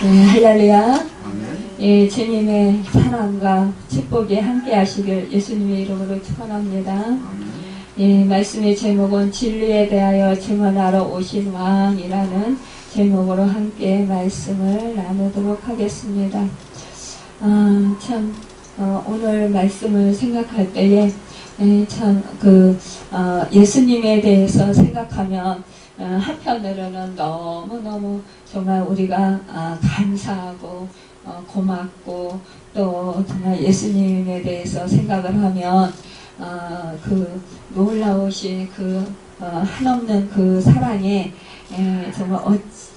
할렐루야. 예, 주님의 사랑과 축복이 함께 하시길 예수님의 이름으로 축원합니다. 예, 말씀의 제목은 진리에 대하여 증언하러 오신 왕이라는 제목으로 함께 말씀을 나누도록 하겠습니다. 오늘 말씀을 생각할 때에 예수님에 대해서 생각하면 한편으로는 너무너무 정말 우리가 감사하고 고맙고 또 정말 예수님에 대해서 생각을 하면 그 놀라우신 그 한없는 그 사랑에 정말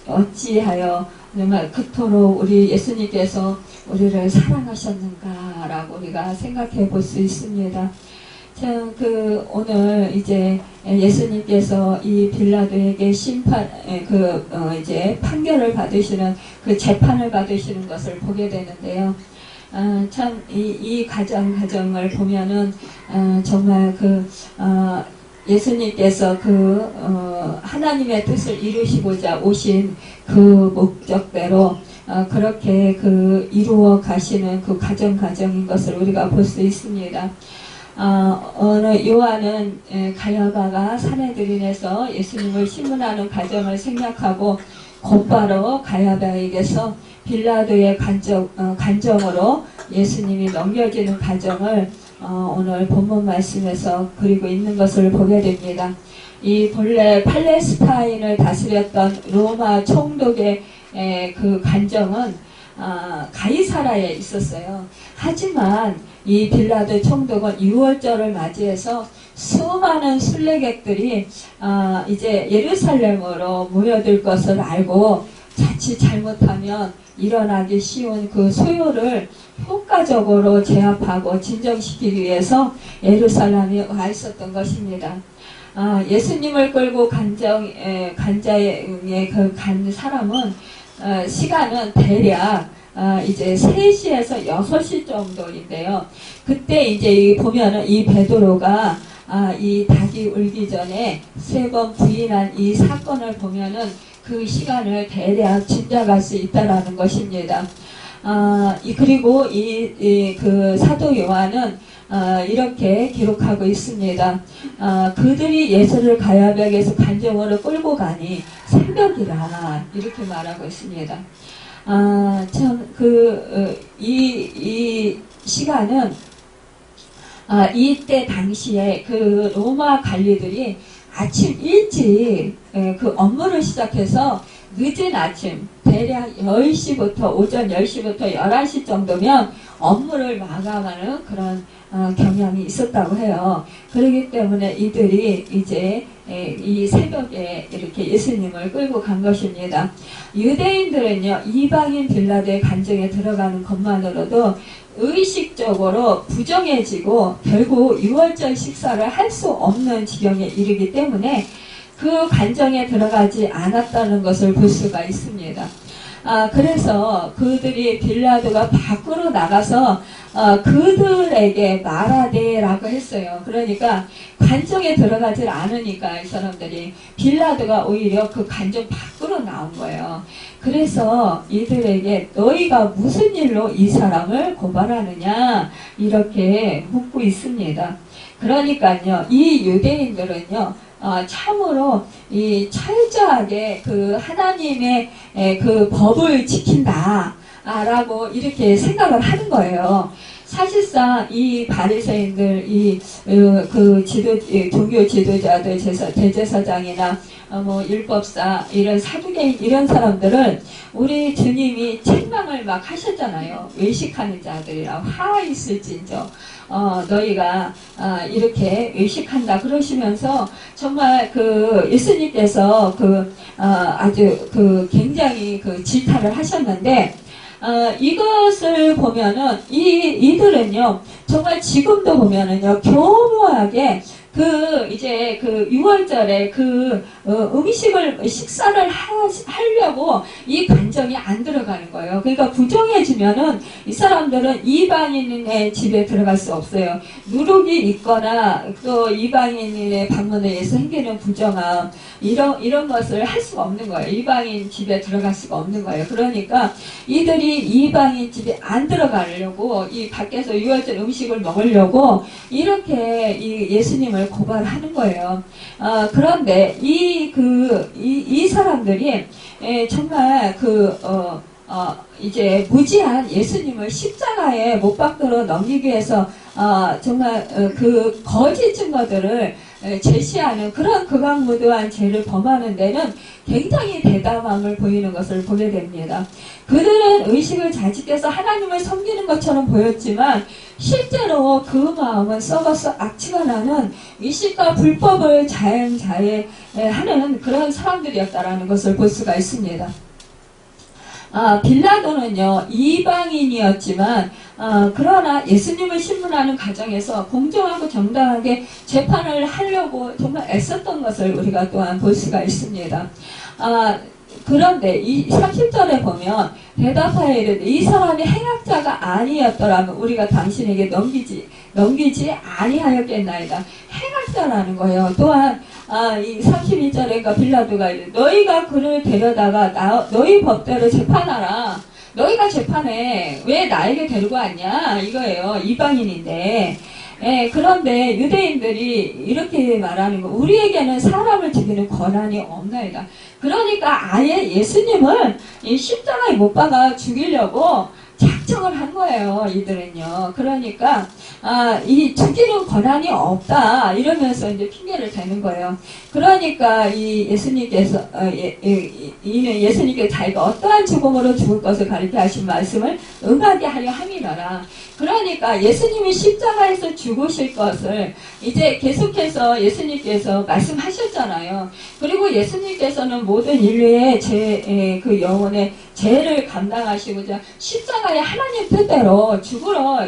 어찌하여 정말 그토록 우리 예수님께서 우리를 사랑하셨는가라고 우리가 생각해 볼 수 있습니다. 참, 오늘 이제 예수님께서 이 빌라도에게 이제 판결을 받으시는 그 재판을 받으시는 것을 보게 되는데요. 참, 이 가정을 보면은, 정말 예수님께서 하나님의 뜻을 이루시고자 오신 그 목적대로 그렇게 이루어 가시는 그 가정인 것을 우리가 볼 수 있습니다. 요한은 가야바가 사내들인에서 예수님을 신문하는 과정을 생략하고 곧바로 가야바에게서 빌라도의 간정으로 예수님이 넘겨지는 과정을 오늘 본문 말씀에서 그리고 있는 것을 보게 됩니다. 이 본래 팔레스타인을 다스렸던 로마 총독의 그 간정은 가이사라에 있었어요. 하지만 이 빌라도 총독은 유월절을 맞이해서 수많은 순례객들이 이제 예루살렘으로 모여들 것을 알고 자칫 잘못하면 일어나기 쉬운 그 소요를 효과적으로 제압하고 진정시키기 위해서 예루살렘에 와 있었던 것입니다. 예수님을 끌고 간자에 간 사람은 시간은 대략 이제 3시에서 6시 정도인데요. 그때 이제 보면은 이 베드로가 이 닭이 울기 전에 3번 부인한 이 사건을 보면은 그 시간을 대략 짐작할 수 있다라는 것입니다. 그리고 그 사도 요한은 이렇게 기록하고 있습니다. 그들이 예수를 가야바에게서 간정으로 끌고 가니 새벽이라 이렇게 말하고 있습니다. 이 시간은 이때 당시에 그 로마 관리들이 아침 일찍 그 업무를 시작해서 늦은 아침 대략 10시부터 오전 10시부터 11시 정도면 업무를 마감하는 그런 경향이 있었다고 해요. 그렇기 때문에 이들이 이제 이 새벽에 이렇게 예수님을 끌고 간 것입니다. 유대인들은요, 이방인 빌라도의 간정에 들어가는 것만으로도 의식적으로 부정해지고 결국 유월절 식사를 할 수 없는 지경에 이르기 때문에 그 간정에 들어가지 않았다는 것을 볼 수가 있습니다. 그래서 그들이 빌라도가 밖으로 나가서 그들에게 말하되라고 했어요. 그러니까 간정에 들어가질 않으니까 이 사람들이 빌라도가 오히려 그 간정 밖으로 나온 거예요. 그래서 이들에게 너희가 무슨 일로 이 사람을 고발하느냐 이렇게 묻고 있습니다. 그러니까요, 이 유대인들은요, 참으로 이 철저하게 그 하나님의 그 법을 지킨다 라고 이렇게 생각을 하는 거예요. 사실상 이 바리새인들, 종교 지도자들, 대제사장이나 율법사, 이런 사두개인 이런 사람들은 우리 주님이 책망을 막 하셨잖아요. 외식하는 자들이라 화 있을진저 너희가 이렇게 외식한다 그러시면서 정말 예수님께서 아주 굉장히 질타를 하셨는데 이것을 보면은 이들은요 정말 지금도 보면은요 교묘하게 이제 6월절에 식사를 하려고 이 간정이 안 들어가는 거예요. 그러니까 부정해지면은 이 사람들은 이방인의 집에 들어갈 수 없어요. 누룩이 있거나 또 이방인의 방문에 의해서 생기는 부정함, 이런 것을 할 수가 없는 거예요. 이방인 집에 들어갈 수가 없는 거예요. 그러니까 이들이 이방인 집에 안 들어가려고 이 밖에서 6월절 음식을 먹으려고 이렇게 이 예수님을 고발하는 거예요. 그런데 이 사람들이 정말 이제 무지한 예수님을 십자가에 못 박도록 넘기기 위해서 정말 그 거짓 증거들을 제시하는 그런 극악무도한 죄를 범하는 데는 굉장히 대담함을 보이는 것을 보게 됩니다. 그들은 의식을 잘 지켜서 하나님을 섬기는 것처럼 보였지만 실제로 그 마음은 썩어서 악취가 나는 의식과 불법을 자행하는 그런 사람들이었다라는 것을 볼 수가 있습니다. 빌라도는요, 이방인이었지만, 그러나 예수님을 신문하는 과정에서 공정하고 정당하게 재판을 하려고 정말 애썼던 것을 우리가 또한 볼 수가 있습니다. 그런데 이 30절에 보면 대답하여 이르되 이 사람이 행악자가 아니었더라면 우리가 당신에게 넘기지 아니하였겠나이다. 행악자라는 거예요. 또한 이 32절에 빌라도가 너희가 그를 데려다가 너희 법대로 재판하라. 너희가 재판해. 왜 나에게 데리고 왔냐? 이거예요. 이방인인데. 그런데 유대인들이 이렇게 말하는 거, 우리에게는 사람을 죽이는 권한이 없나이다. 그러니까 아예 예수님을 이 십자가에 못 박아 죽이려고 작정을 한 거예요, 이들은요. 그러니까, 이 죽이는 권한이 없다, 이러면서 이제 핑계를 대는 거예요. 그러니까 이 예수님께서, 예수님께서 자기가 어떠한 죽음으로 죽을 것을 가르쳐 하신 말씀을 응하게 하려 함이라라. 그러니까 예수님이 십자가에서 죽으실 것을 이제 계속해서 예수님께서 말씀하셨잖아요. 그리고 예수님께서는 모든 인류의 그 영혼의 죄를 감당하시고자 십자가에 하나님 뜻대로 죽으러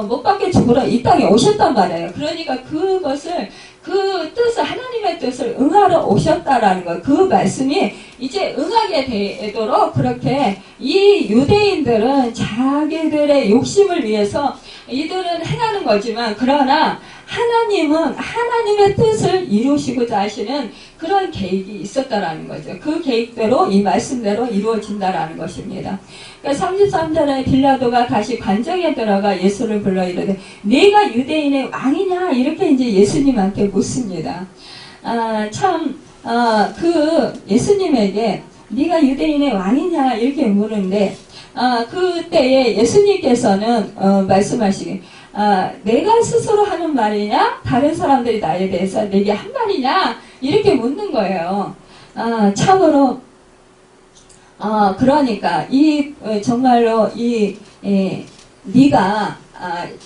못 박혀 죽으러 이 땅에 오셨단 말이에요. 그러니까 그것을 그 뜻을 하나님의 뜻을 응하러 오셨다라는 거, 그 말씀이 이제 응하게 되도록 그렇게 이 유대인들은 자기들의 욕심을 위해서 이들은 행하는 거지만 그러나 하나님은 하나님의 뜻을 이루시고자 하시는 그런 계획이 있었다라는 거죠. 그 계획대로 이 말씀대로 이루어진다라는 것입니다. 그러니까 33절에 빌라도가 다시 관정에 들어가 예수를 불러 이르되 네가 유대인의 왕이냐 이렇게 이제 예수님한테 묻습니다. 그 예수님에게 네가 유대인의 왕이냐 이렇게 물은데 그때에 예수님께서는 말씀하시기 내가 스스로 하는 말이냐 다른 사람들이 나에 대해서 내게 한 말이냐 이렇게 묻는 거예요. 참으로 그러니까 정말로 네가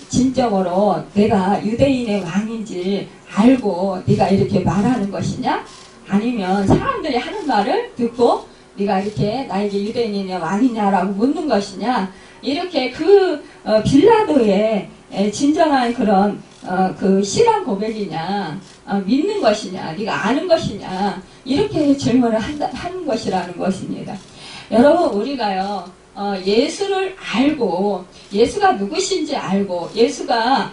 진정으로 내가 유대인의 왕인지 알고 네가 이렇게 말하는 것이냐? 아니면 사람들이 하는 말을 듣고 네가 이렇게 나에게 유대인의 왕이냐라고 묻는 것이냐? 이렇게 빌라도의 진정한 그런 그 실한 고백이냐? 믿는 것이냐? 네가 아는 것이냐? 이렇게 질문을 하는 것이라는 것입니다. 여러분 우리가요 예수를 알고 예수가 누구신지 알고 예수가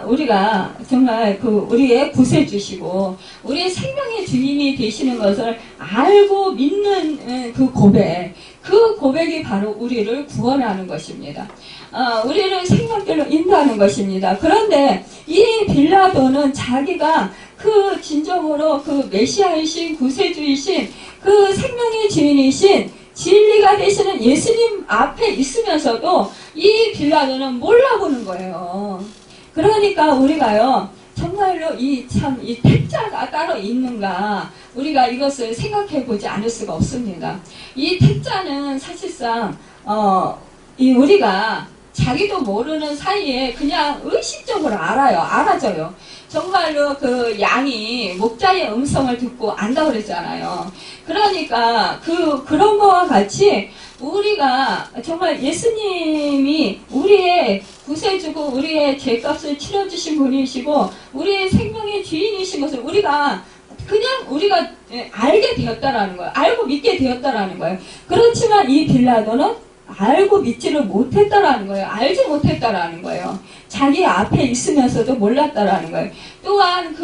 우리가 정말 우리의 구세주시고 우리의 생명의 주인이 되시는 것을 알고 믿는 그 고백이 바로 우리를 구원하는 것입니다. 우리를 생명길로 인도하는 것입니다. 그런데 이 빌라도는 자기가 진정으로 메시아이신 구세주이신 그 생명의 주인이신 진리가 되시는 예수님 앞에 있으면서도 이 빌라도는 몰라보는 거예요. 그러니까 우리가요 정말로 이 택자가 따로 있는가 우리가 이것을 생각해 보지 않을 수가 없습니다. 이 택자는 사실상 우리가 자기도 모르는 사이에 그냥 의식적으로 알아줘요. 정말로 그 양이 목자의 음성을 듣고 안다 그랬잖아요. 그러니까 그런 거와 같이 우리가 정말 예수님이 우리의 구세주고 우리의 죄값을 치러주신 분이시고 우리의 생명의 주인이신 것을 우리가 알게 되었다라는 거예요. 알고 믿게 되었다라는 거예요. 그렇지만 이 빌라도는 알고 믿지를 못했다라는 거예요. 알지 못했다라는 거예요. 자기 앞에 있으면서도 몰랐다라는 거예요. 또한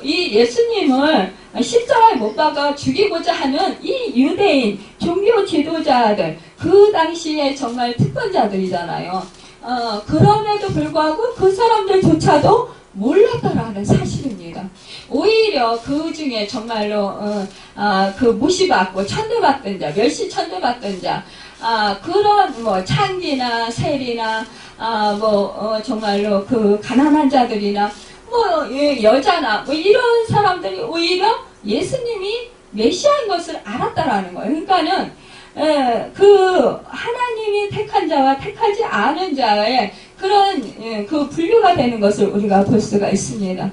이 예수님을 십자가에 못 박아 죽이고자 하는 이 유대인 종교 지도자들, 그 당시에 정말 특권자들이잖아요. 그럼에도 불구하고 그 사람들조차도 몰랐다라는 사실입니다. 오히려 그 중에 정말로 그 무시받고 천대받던 자, 멸시 천대받던 자, 그런 뭐 창기나 세리나 정말로 그 가난한 자들이나 여자나 이런 사람들이 오히려 예수님이 메시아인 것을 알았다라는 거예요. 그러니까는 그 하나님이 택한 자와 택하지 않은 자의 그런 그 분류가 되는 것을 우리가 볼 수가 있습니다.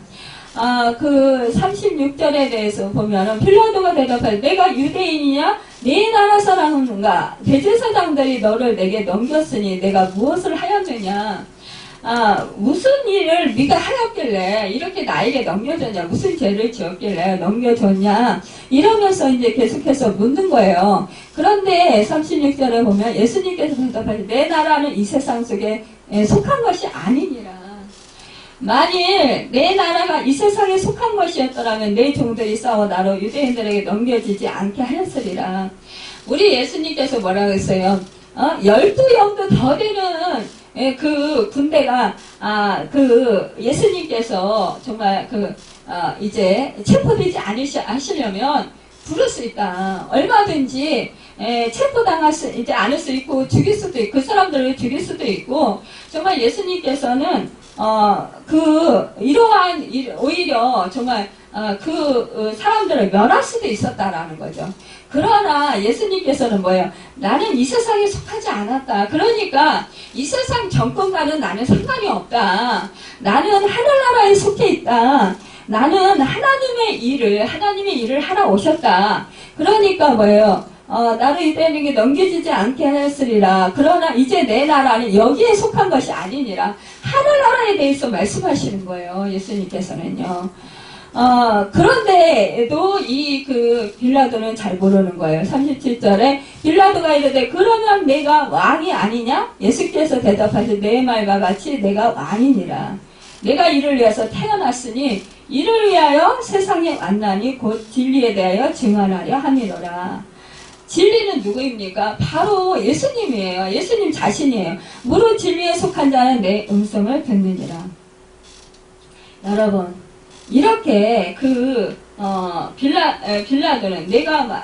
그 36절에 대해서 보면은 빌라도가 대답하되 내가 유대인이냐 네 나라 사람인가 대제사장들이 너를 내게 넘겼으니 내가 무엇을 하였느냐 무슨 일을 네가 하였길래 이렇게 나에게 넘겨줬냐 무슨 죄를 지었길래 넘겨줬냐 이러면서 이제 계속해서 묻는 거예요. 그런데 36절에 보면 예수님께서 대답하시되 내 나라는 이 세상 속에 속한 것이 아니니라. 만일 내 나라가 이 세상에 속한 것이었더라면 내 종들이 싸워 나로 유대인들에게 넘겨지지 않게 하였으리라. 우리 예수님께서 뭐라고 했어요? 12영도 더 되는 그 군대가 예수님께서 정말 이제 체포되지 않으시려면 부를 수 있다. 얼마든지 체포당하지 않을 수 있고 죽일 수도 있고 그 사람들을 죽일 수도 있고 정말 예수님께서는 이러한 오히려 정말 사람들을 멸할 수도 있었다라는 거죠. 그러나 예수님께서는 뭐예요? 나는 이 세상에 속하지 않았다. 그러니까 이 세상 정권과는 나는 상관이 없다. 나는 하늘나라에 속해 있다. 나는 하나님의 일을 하러 오셨다. 그러니까 뭐예요? 나를 유대인에게 넘겨지지 않게 하였으리라. 그러나 이제 내 나라는 여기에 속한 것이 아니니라. 하늘나라에 대해서 말씀하시는 거예요. 예수님께서는요. 그런데도 빌라도는 잘 모르는 거예요. 37절에 빌라도가 이르되 그러면 내가 왕이 아니냐? 예수께서 대답하시되 내 말과 같이 내가 왕이니라. 내가 이를 위해서 태어났으니 이를 위하여 세상에 왔나니 곧 진리에 대하여 증언하려 함이로라. 진리는 누구입니까? 바로 예수님이에요. 예수님 자신이에요. 무릇 진리에 속한 자는 내 음성을 듣느니라. 여러분, 이렇게 빌라도는 내가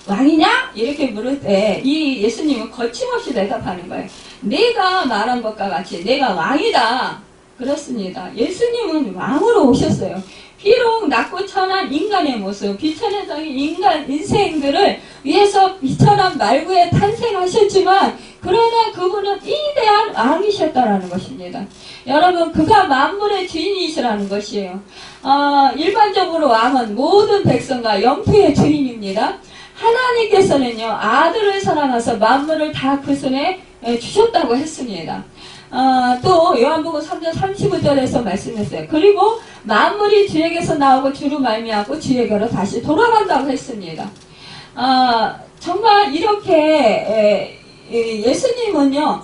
왕이냐? 이렇게 물을 때 이 예수님은 거침없이 대답하는 거예요. 내가 말한 것과 같이 내가 왕이다. 그렇습니다. 예수님은 왕으로 오셨어요. 비록 낮고 천한 인간의 모습, 비천해적인 인생들을 위해서 비천한 말구에 탄생하셨지만 그러나 그분은 위대한 왕이셨다라는 것입니다. 여러분, 그가 만물의 주인이시라는 것이에요. 일반적으로 왕은 모든 백성과 영토의 주인입니다. 하나님께서는요, 아들을 사랑하셔서 만물을 다 그 손에 주셨다고 했습니다. 또 요한복음 3장 35절에서 말씀했어요. 그리고 만물이 주에게서 나오고 주로 말미암고 주에게로 다시 돌아간다고 했습니다. 정말 이렇게 예수님은요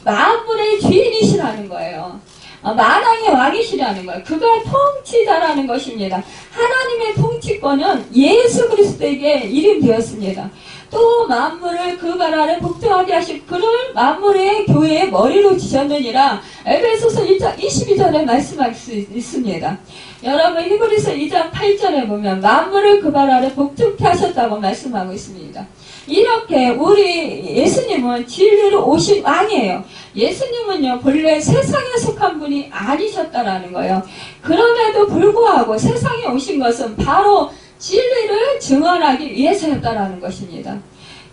만물의 주인이시라는 거예요. 만왕의 왕이시라는 거예요. 그가 통치자라는 것입니다. 하나님의 통치권은 예수 그리스도에게 이름되었습니다. 또 만물을 그 발 아래 복종하게 하시고 그를 만물의 교회의 머리로 지셨느니라. 에베소서 1장 22절에 말씀할 수 있습니다. 여러분 히브리서 2장 8절에 보면 만물을 그 발 아래 복종케 하셨다고 말씀하고 있습니다. 이렇게 우리 예수님은 진리로 오신 왕이에요. 예수님은요 본래 세상에 속한 분이 아니셨다라는 거예요. 그럼에도 불구하고 세상에 오신 것은 바로 진리를 증언하기 위해서였다라는 것입니다.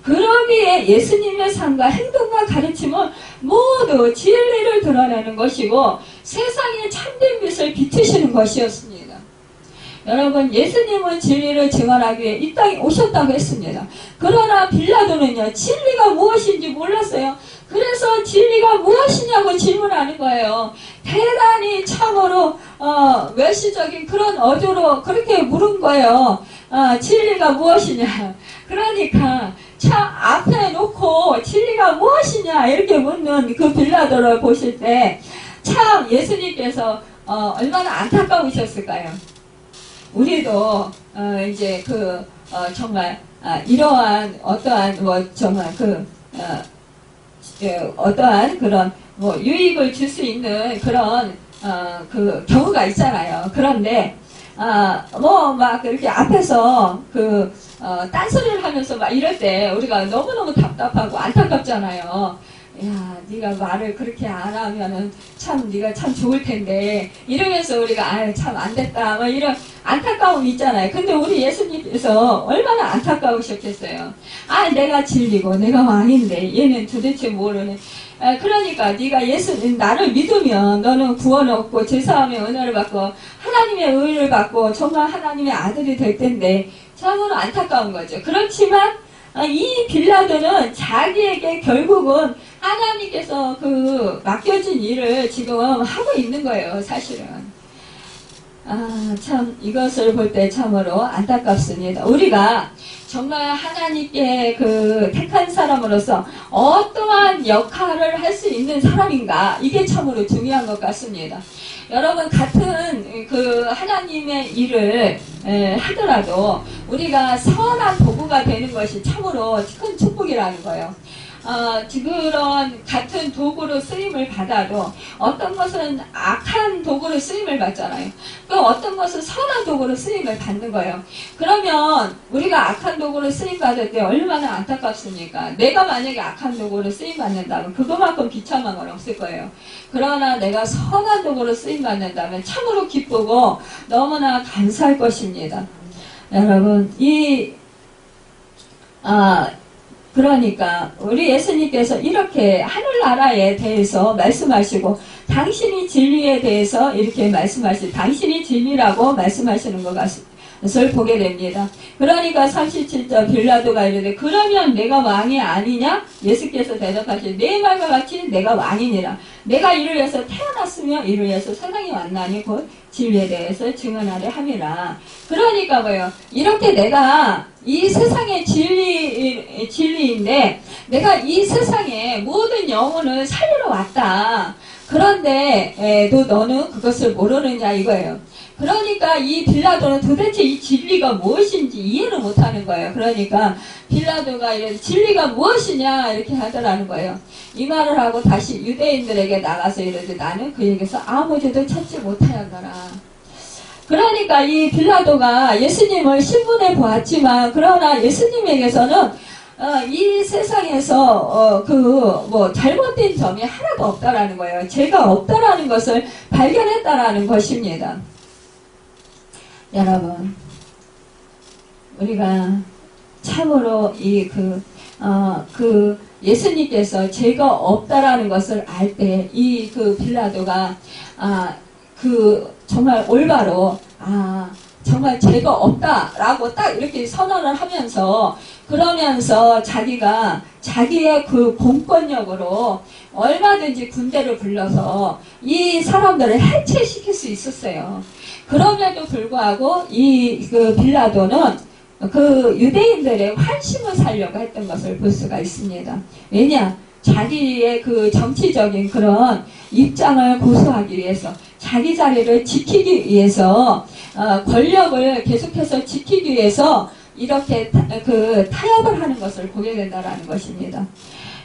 그러기에 예수님의 삶과 행동과 가르침은 모두 진리를 드러내는 것이고 세상에 참된 빛을 비추시는 것이었습니다. 여러분, 예수님은 진리를 증언하기 위해 이 땅에 오셨다고 했습니다. 그러나 빌라도는요, 진리가 무엇인지 몰랐어요. 그래서 진리가 무엇이냐고 질문하는 거예요. 대단히 참으로 외시적인 그런 어조로 그렇게 물은 거예요. 진리가 무엇이냐. 그러니까 참 앞에 놓고 진리가 무엇이냐 이렇게 묻는 그 빌라도를 보실 때 참 예수님께서 얼마나 안타까우셨을까요? 우리도 이제 정말 이러한 어떠한 정말 어떠한 그런 유익을 줄 수 있는 그런 경우가 있잖아요. 그런데 막 그렇게 앞에서 딴소리를 하면서 막 이럴 때 우리가 너무너무 답답하고 안타깝잖아요. 야, 네가 말을 그렇게 안 하면은 참 네가 참 좋을 텐데 이러면서 우리가 참 안 됐다 뭐 이런 안타까움이 있잖아요. 근데 우리 예수님께서 얼마나 안타까우셨겠어요. 내가 진리고 내가 왕인데 얘는 도대체 모르네. 그러니까 네가 나를 믿으면 너는 구원 얻고 제사함의 은혜를 받고 하나님의 의를 받고 정말 하나님의 아들이 될 텐데 참으로 안타까운 거죠. 그렇지만 이 빌라도는 자기에게 결국은 하나님께서 맡겨진 일을 지금 하고 있는 거예요, 사실은. 참, 이것을 볼 때 참으로 안타깝습니다. 우리가 정말 하나님께 택한 사람으로서 어떠한 역할을 할 수 있는 사람인가, 이게 참으로 중요한 것 같습니다. 여러분, 같은 하나님의 일을 하더라도 우리가 선한 도구가 되는 것이 참으로 큰 축복이라는 거예요. 그런 같은 도구로 쓰임을 받아도 어떤 것은 악한 도구로 쓰임을 받잖아요. 또 어떤 것은 선한 도구로 쓰임을 받는 거예요. 그러면 우리가 악한 도구로 쓰임 받을 때 얼마나 안타깝습니까? 내가 만약에 악한 도구로 쓰임 받는다면 그것만큼 비참한 건 없을 거예요. 그러나 내가 선한 도구로 쓰임 받는다면 참으로 기쁘고 너무나 감사할 것입니다. 여러분, 그러니까 우리 예수님께서 이렇게 하늘나라에 대해서 말씀하시고 당신이 진리에 대해서 이렇게 말씀하시고 당신이 진리라고 말씀하시는 것을 보게 됩니다. 그러니까 37절 빌라도가 이르되 그러면 내가 왕이 아니냐? 예수께서 대답하시되 내 말과 같이 내가 왕이니라. 내가 이를 위해서 태어났으며 이를 위해서 세상에 왔나니 곧 진리에 대해서 증언하려 함이라. 그러니까 뭐예요? 이렇게 내가 이 세상의 진리인데 내가 이 세상의 모든 영혼을 살리러 왔다. 그런데도 너는 그것을 모르느냐 이거예요. 그러니까 이 빌라도는 도대체 이 진리가 무엇인지 이해를 못하는 거예요. 그러니까 빌라도가 이래서 진리가 무엇이냐 이렇게 하더라는 거예요. 이 말을 하고 다시 유대인들에게 나가서 이러지 나는 그에게서 아무 죄도 찾지 못하였노라. 그러니까 이 빌라도가 예수님을 신분해 보았지만 그러나 예수님에게서는 이 세상에서 잘못된 점이 하나도 없다라는 거예요. 죄가 없다라는 것을 발견했다라는 것입니다. 여러분, 우리가 참으로 예수님께서 죄가 없다라는 것을 알 때 이 빌라도가 정말 올바로 정말 죄가 없다라고 딱 이렇게 선언을 하면서 그러면서 자기가 자기의 공권력으로 얼마든지 군대를 불러서 이 사람들을 해체시킬 수 있었어요. 그럼에도 불구하고 빌라도는 유대인들의 환심을 살려고 했던 것을 볼 수가 있습니다. 왜냐? 자기의 정치적인 그런 입장을 고수하기 위해서 자기 자리를 지키기 위해서 권력을 계속해서 지키기 위해서 이렇게 타협을 하는 것을 보게 된다는 것입니다.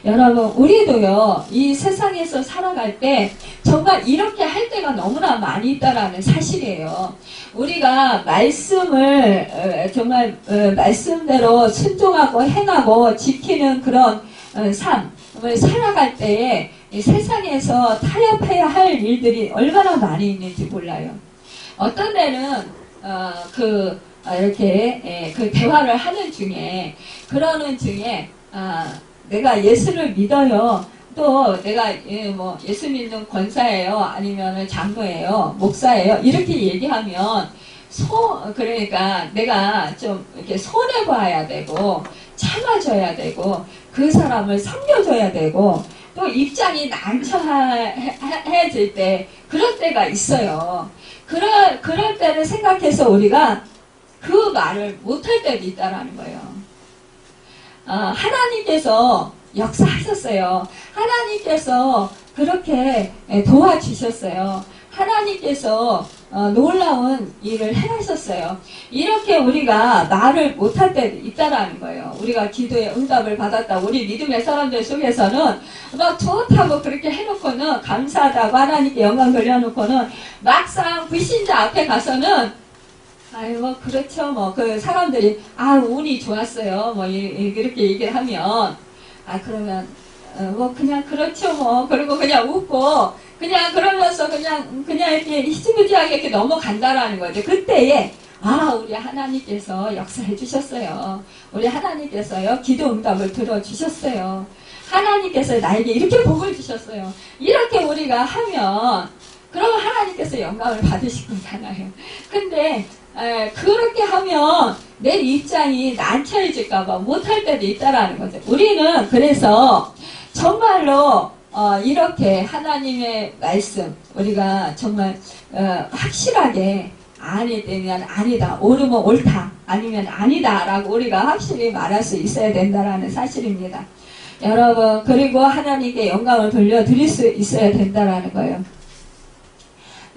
여러분, 우리도요 이 세상에서 살아갈 때 정말 이렇게 할 때가 너무나 많이 있다라는 사실이에요. 우리가 말씀을 정말 말씀대로 순종하고 행하고 지키는 그런 삶을 살아갈 때에 이 세상에서 타협해야 할 일들이 얼마나 많이 있는지 몰라요. 어떤 데는 이렇게 대화를 하는 중에 그러는 중에 내가 예수를 믿어요. 또 내가 예수 믿는 권사예요. 아니면 장로예요. 목사예요. 이렇게 얘기하면 그러니까 내가 좀 이렇게 손해봐야 되고 참아줘야 되고 그 사람을 섬겨줘야 되고 또 입장이 난처해질 때 그럴 때가 있어요. 그럴 때를 생각해서 우리가 그 말을 못할 때도 있다라는 거예요. 하나님께서 역사하셨어요. 하나님께서 그렇게 도와주셨어요. 하나님께서 놀라운 일을 해하셨어요. 이렇게 우리가 말을 못할 때도 있다라는 거예요. 우리가 기도에 응답을 받았다. 우리 믿음의 사람들 속에서는 막 좋다고 그렇게 해놓고는 감사하다고 하나님께 영광 돌려놓고는 막상 불신자 앞에 가서는 그렇죠. 그 사람들이 운이 좋았어요. 이렇게 얘기를 하면 그러면 그냥 그렇죠. 그리고 그냥 웃고 그냥 그러면서 그냥 이렇게 희지부지하게 이렇게 넘어간다라는 거죠. 그때에 우리 하나님께서 역사해 주셨어요. 우리 하나님께서요 기도 응답을 들어주셨어요. 하나님께서 나에게 이렇게 복을 주셨어요. 이렇게 우리가 하면 그러면 하나님께서 영광을 받으실 거잖아요. 근데 그렇게 하면 내 입장이 난처해질까봐 못할 때도 있다라는 거죠. 우리는 그래서 정말로 이렇게 하나님의 말씀 우리가 정말 확실하게 아니면 아니다, 옳으면 옳다, 아니면 아니다 라고 우리가 확실히 말할 수 있어야 된다라는 사실입니다. 여러분, 그리고 하나님께 영광을 돌려드릴 수 있어야 된다라는 거예요.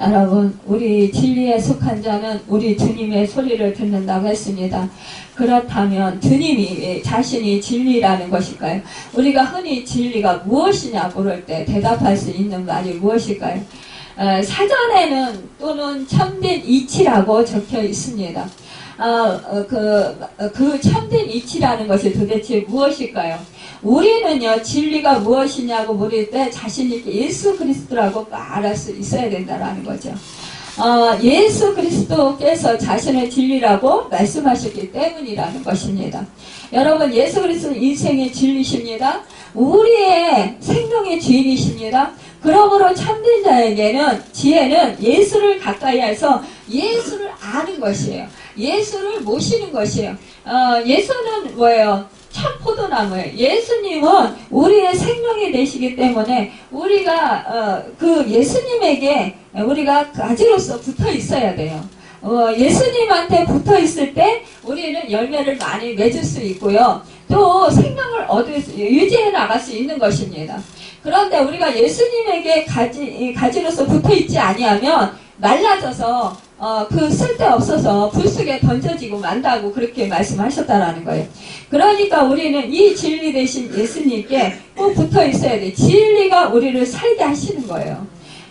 여러분, 우리 진리에 속한 자는 우리 주님의 소리를 듣는다고 했습니다. 그렇다면 주님이 자신이 진리라는 것일까요? 우리가 흔히 진리가 무엇이냐 물을 때 대답할 수 있는 말이 무엇일까요? 사전에는 또는 참된 이치라고 적혀 있습니다. 그 참된 이치라는 것이 도대체 무엇일까요? 우리는요, 진리가 무엇이냐고 물을 때 자신있게 예수 그리스도라고 말할 수 있어야 된다는 거죠. 예수 그리스도께서 자신의 진리라고 말씀하셨기 때문이라는 것입니다. 여러분, 예수 그리스도는 인생의 진리십니다. 우리의 생명의 주인이십니다. 그러므로 참된 자에게는 지혜는 예수를 가까이 해서 예수를 아는 것이에요. 예수를 모시는 것이에요. 예수는 뭐예요? 참 포도나무예요. 예수님은 우리의 생명이 되시기 때문에 우리가 그 예수님에게 우리가 가지로서 붙어 있어야 돼요. 예수님한테 붙어 있을 때 우리는 열매를 많이 맺을 수 있고요. 또 생명을 유지해 나갈 수 있는 것입니다. 그런데 우리가 예수님에게 가지로서 붙어 있지 아니하면 말라져서 그 쓸데없어서 불 속에 던져지고 만다고 그렇게 말씀하셨다라는 거예요. 그러니까 우리는 이 진리 대신 예수님께 꼭 붙어 있어야 돼요. 진리가 우리를 살게 하시는 거예요.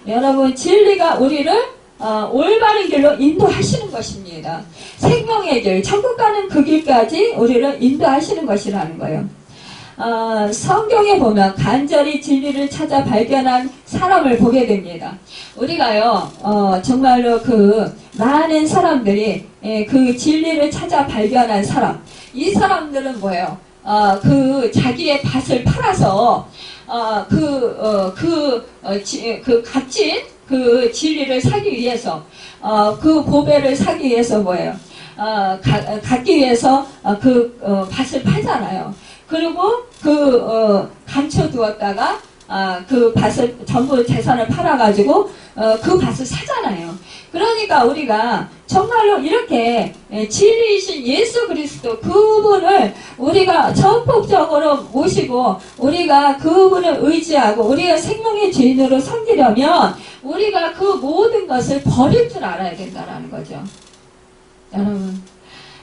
여러분, 진리가 우리를 올바른 길로 인도하시는 것입니다. 생명의 길, 천국 가는 그 길까지 우리를 인도하시는 것이라는 거예요. 성경에 보면 간절히 진리를 찾아 발견한 사람을 보게 됩니다. 우리가요, 정말로 그 많은 사람들이 그 진리를 찾아 발견한 사람, 이 사람들은 뭐예요? 그 자기의 밭을 팔아서 값진 그 진리를 사기 위해서 그 보배를 사기 위해서 뭐예요? 갖기 위해서 밭을 팔잖아요. 그리고 감춰두었다가 그 밭을 전부 재산을 팔아가지고 그 밭을 사잖아요. 그러니까 우리가 정말로 이렇게 진리이신 예수 그리스도 그분을 우리가 전폭적으로 모시고 우리가 그분을 의지하고 우리가 생명의 주인으로 섬기려면 우리가 그 모든 것을 버릴 줄 알아야 된다는 거죠. 여러분,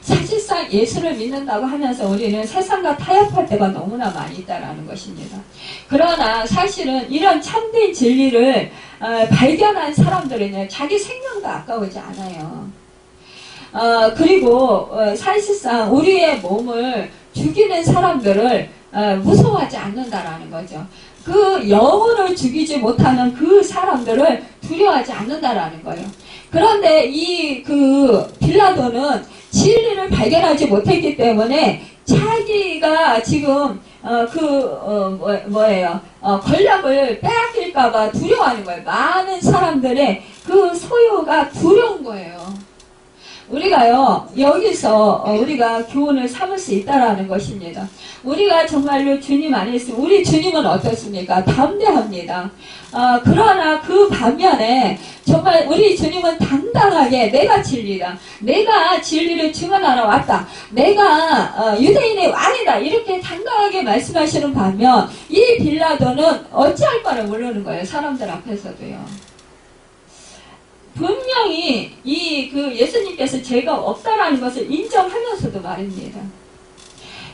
사실상 예수를 믿는다고 하면서 우리는 세상과 타협할 때가 너무나 많이 있다는 것입니다. 그러나 사실은 이런 참된 진리를 발견한 사람들은 자기 생명도 아까우지 않아요. 그리고 사실상 우리의 몸을 죽이는 사람들을 무서워하지 않는다라는 거죠. 그 영혼을 죽이지 못하는 그 사람들을 두려워하지 않는다라는 거예요. 그런데 이 빌라도는 진리를 발견하지 못했기 때문에 자기가 지금 뭐예요? 권력을 빼앗길까봐 두려워하는 거예요. 많은 사람들의 그 소유가 두려운 거예요. 우리가요, 여기서 우리가 교훈을 삼을 수 있다라는 것입니다. 우리가 정말로 주님 안에 있으면, 우리 주님은 어떻습니까? 담대합니다. 그러나 그 반면에 정말 우리 주님은 당당하게 내가 진리다. 내가 진리를 증언하러 왔다. 내가 유대인의 왕이다. 이렇게 당당하게 말씀하시는 반면 이 빌라도는 어찌할 바를 모르는 거예요. 사람들 앞에서도요. 분명히 예수님께서 죄가 없다라는 것을 인정하면서도 말입니다.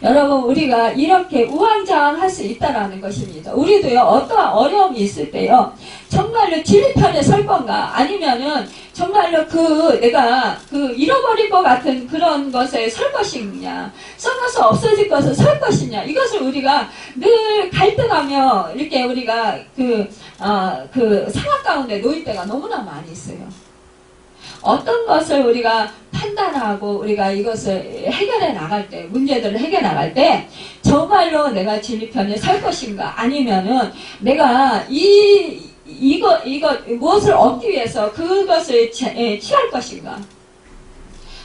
여러분, 우리가 이렇게 우왕좌왕할 수 있다라는 것입니다. 우리도요, 어떠한 어려움이 있을 때요, 정말로 진리 편에 설 건가, 아니면은 정말로 내가 잃어버릴 것 같은 그런 것에 설 것이냐, 썩어서 없어질 것을 설 것이냐, 이것을 우리가 늘 갈등하며 이렇게 우리가 상황 가운데 놓일 때가 너무나 많이 있어요. 어떤 것을 우리가 판단하고 우리가 이것을 해결해 나갈 때, 문제들을 해결해 나갈 때 정말로 내가 진리 편에 설 것인가, 아니면은 내가 무엇을 얻기 위해서 그것을 취할 것인가.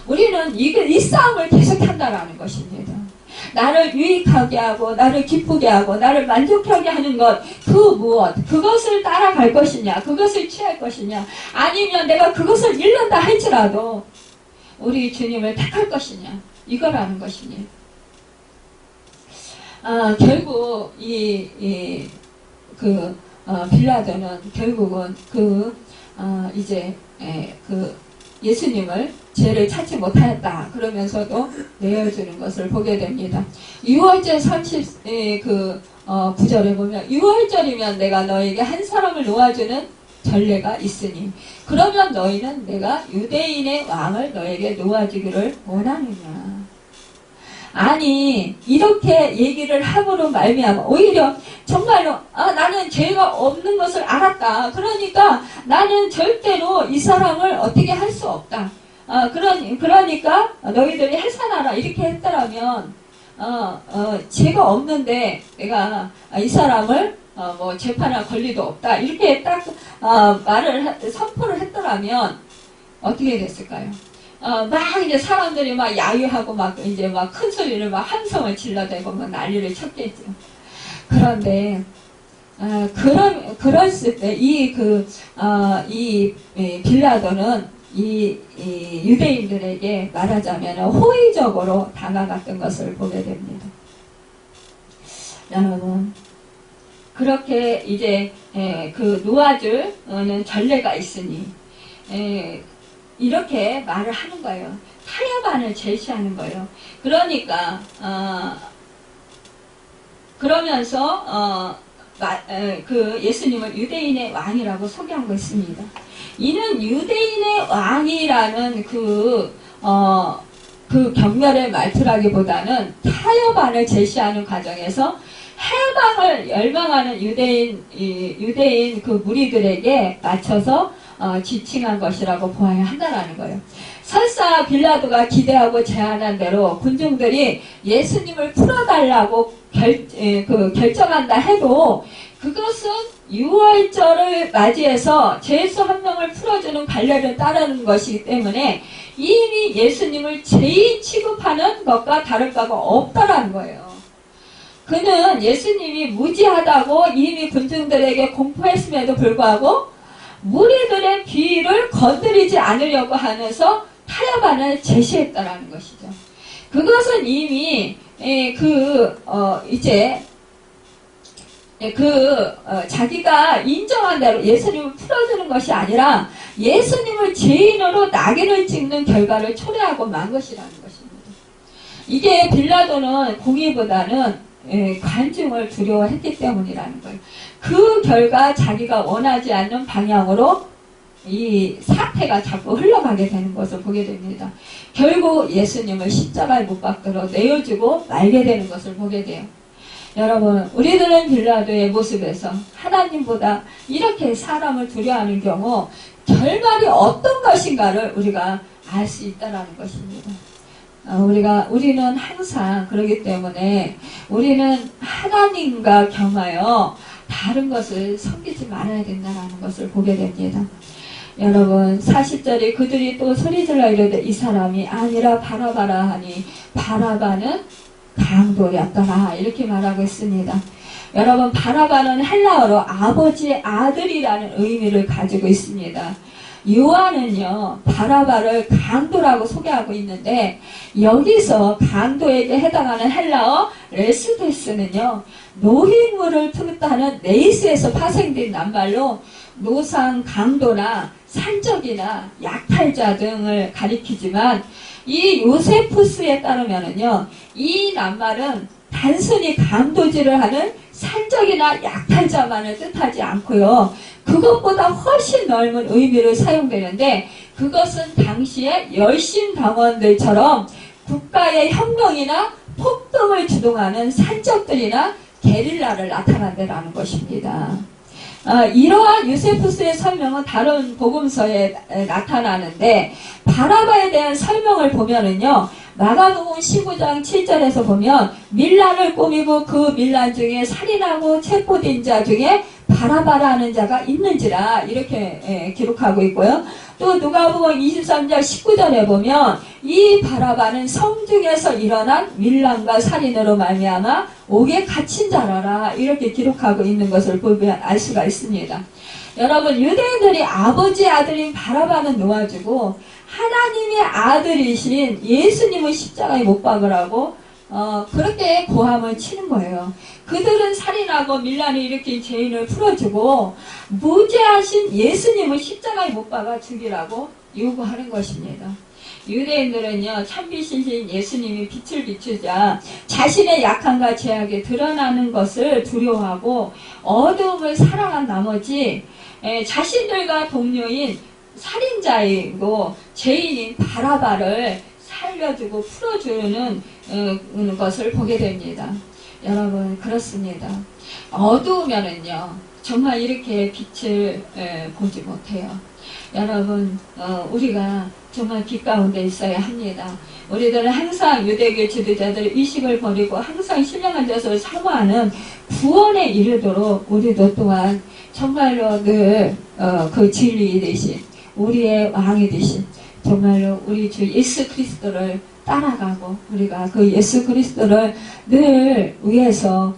우리는 이 싸움을 계속 한다라는 것입니다. 나를 유익하게 하고 나를 기쁘게 하고 나를 만족하게 하는 것, 무엇, 그것을 따라갈 것이냐, 그것을 취할 것이냐, 아니면 내가 그것을 잃는다 할지라도 우리 주님을 택할 것이냐, 이거라는 것입니다. 결국 빌라도는 결국은 예수님을 죄를 찾지 못하였다. 그러면서도 내어주는 것을 보게 됩니다. 6월절 9절에 보면 6월절이면 내가 너에게 한 사람을 놓아주는 전례가 있으니 그러면 너희는 내가 유대인의 왕을 너에게 놓아주기를 원하느냐. 아니, 이렇게 얘기를 함으로 말미암아 오히려 정말로 나는 죄가 없는 것을 알았다. 그러니까 나는 절대로 이 사람을 어떻게 할 수 없다. 그러니까 너희들이 해산하라 이렇게 했더라면 죄가 없는데 내가 이 사람을 재판할 권리도 없다 이렇게 딱 선포를 했더라면 어떻게 됐을까요? 막 이제 사람들이 막 야유하고 막 큰 소리를 막 함성을 질러대고 막 난리를 쳤겠죠. 그런데 그랬을 때 빌라도는 이 유대인들에게 말하자면 호의적으로 다가갔던 것을 보게 됩니다. 여러분, 그렇게 이제 놓아주는 전례가 있으니 이렇게 말을 하는 거예요. 타협안을 제시하는 거예요. 그러니까 그러면서 예수님을 유대인의 왕이라고 소개한 것입니다. 이는 유대인의 왕이라는 경멸의 말투라기보다는 타협안을 제시하는 과정에서 해방을 열망하는 유대인 무리들에게 맞춰서 지칭한 것이라고 보아야 한다는 거예요. 설사 빌라도가 기대하고 제안한 대로 군중들이 예수님을 풀어달라고 결정한다 해도 그것은 6월절을 맞이해서 죄수 한 명을 풀어주는 관례를 따르는 것이기 때문에 이미 예수님을 죄인 취급하는 것과 다를 바가 없다라는 거예요. 그는 예수님이 무지하다고 이미 군중들에게 공포했음에도 불구하고 무리들의 비위를 건드리지 않으려고 하면서 타협안을 제시했다라는 것이죠. 그것은 이미 자기가 인정한 대로 예수님을 풀어주는 것이 아니라 예수님을 죄인으로 낙인을 찍는 결과를 초래하고 만 것이라는 것입니다. 이게 빌라도는 공의보다는 관중을 두려워했기 때문이라는 거예요. 그 결과 자기가 원하지 않는 방향으로 이 사태가 자꾸 흘러가게 되는 것을 보게 됩니다. 결국 예수님을 십자가에 못 박도록 내어주고 말게 되는 것을 보게 돼요. 여러분, 우리들은 빌라도의 모습에서 하나님보다 이렇게 사람을 두려워하는 경우 결말이 어떤 것인가를 우리가 알 수 있다는 것입니다. 우리는 항상 그러기 때문에 우리는 하나님과 겸하여 다른 것을 섬기지 말아야 된다는 것을 보게 됩니다. 여러분 40절에 그들이 또 소리질러 이르되 이 사람이 아니라 바라바라 하니 바라바는 강도였더라 이렇게 말하고 있습니다. 여러분 바라바는 헬라어로 아버지의 아들이라는 의미를 가지고 있습니다. 요한은요 바라바를 강도라고 소개하고 있는데 여기서 강도에게 해당하는 헬라어 레스데스는요 노획물을 투입하는 네이스에서 파생된 낱말로 노상, 강도나 산적이나 약탈자 등을 가리키지만 이 요세푸스에 따르면은요 이 낱말은 단순히 강도질을 하는 산적이나 약탈자만을 뜻하지 않고요. 그것보다 훨씬 넓은 의미로 사용되는데 그것은 당시의 열심당원들처럼 국가의 혁명이나 폭동을 주동하는 산적들이나 게릴라를 나타낸다는 것입니다. 이러한 요세푸스의 설명은 다른 복음서에 나타나는데 바라바에 대한 설명을 보면은요 마가복음 15장 7절에서 보면 밀란을 꾸미고 그 밀란 중에 살인하고 체포된 자 중에 바라바라는 자가 있는지라 이렇게 기록하고 있고요. 또 누가복음 23장 19절에 보면 이 바라바는 성중에서 일어난 밀란과 살인으로 말미암아 옥에 갇힌 자라라 이렇게 기록하고 있는 것을 보면 알 수가 있습니다. 여러분 유대인들이 아버지의 아들인 바라바는 놓아주고 하나님의 아들이신 예수님을 십자가에 못 박으라고 그렇게 고함을 치는 거예요. 그들은 살인하고 밀란을 일으킨 죄인을 풀어주고 무죄하신 예수님을 십자가에 못 박아 죽이라고 요구하는 것입니다. 유대인들은요 참빛이신 예수님이 빛을 비추자 자신의 약함과 죄악이 드러나는 것을 두려워하고 어두움을 사랑한 나머지 자신들과 동료인 살인자이고 죄인인 바라바를 살려주고 풀어주는 것을 보게 됩니다. 여러분 그렇습니다. 어두우면은요 정말 이렇게 빛을 보지 못해요. 여러분 우리가 정말 빛 가운데 있어야 합니다. 우리들은 항상 유대교 지도자들 의식을 버리고 항상 신령한 데서 사모하는 구원에 이르도록 우리도 또한 정말로 늘 그 진리 되신 우리의 왕이 되신 정말로 우리 주 예수 그리스도를 따라가고 우리가 그 예수 그리스도를 늘 위해서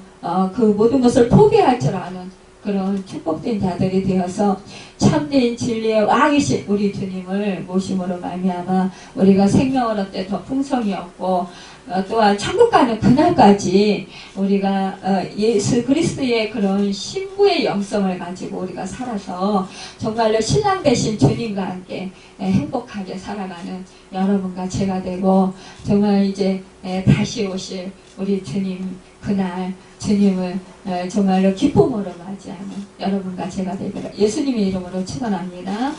그 모든 것을 포기할 줄 아는 그런 축복된 자들이 되어서 참된 진리의 왕이신 우리 주님을 모심으로 말미암아 우리가 생명을 얻되 더 풍성히 얻고 또한 천국 가는 그날까지 우리가 예수 그리스도의 그런 신부의 영성을 가지고 우리가 살아서 정말로 신랑 되신 주님과 함께 행복하게 살아가는 여러분과 제가 되고 정말 이제 다시 오실 우리 주님 그날 주님을 정말로 기쁨으로 맞이하는 여러분과 제가 되기를 예수님의 이름으로 축원합니다.